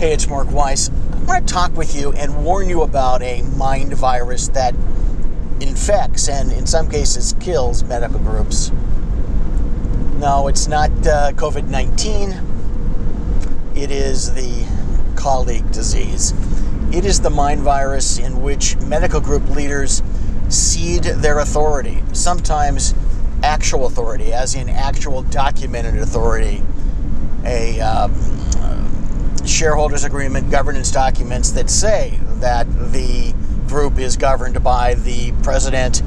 Hey, it's Mark Weiss. I want to talk with you and warn you about a mind virus that infects and in some cases kills medical groups. No, it's not COVID-19. It is the colleague disease. It is the mind virus in which medical group leaders cede their authority, sometimes actual authority, as in actual documented authority, a shareholders agreement, governance documents that say that the group is governed by the president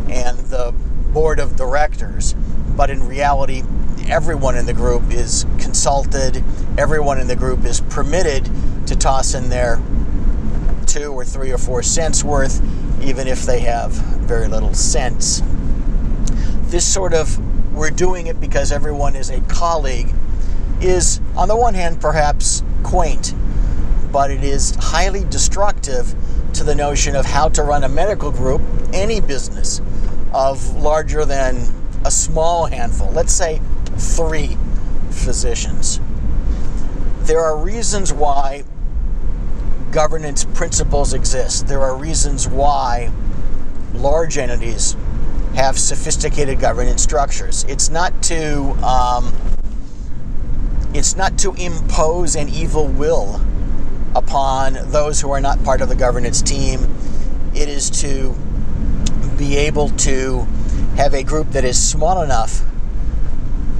and the board of directors. But in reality, everyone in the group is consulted, everyone in the group is permitted to toss in their 2 or 3 or 4 cents worth, even if they have very little sense. This sort of, we're doing it because everyone is a colleague, is, on the one hand, perhaps quaint, but it is highly destructive to the notion of how to run a medical group, any business of larger than a small handful, let's say 3 physicians. There are reasons why governance principles exist. There are reasons why large entities have sophisticated governance structures. It's not to impose an evil will upon those who are not part of the governance team. It is to be able to have a group that is small enough,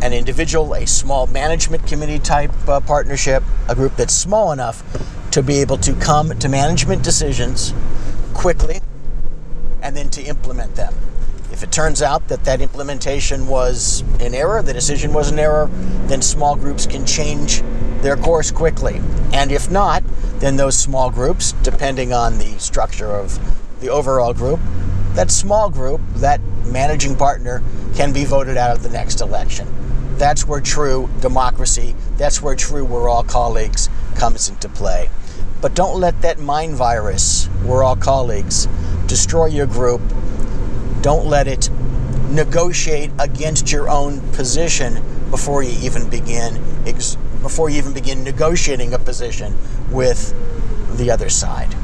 an individual, a small management committee type partnership, a group that's small enough to be able to come to management decisions quickly and then to implement them. If it turns out that that implementation was an error, the decision was an error, then small groups can change their course quickly. And if not, then those small groups, depending on the structure of the overall group, that small group, that managing partner, can be voted out of the next election. That's where true democracy, that's where true we're all colleagues comes into play. But don't let that mind virus, we're all colleagues, destroy your group. Don't let it negotiate against your own position before you even begin negotiating a position with the other side.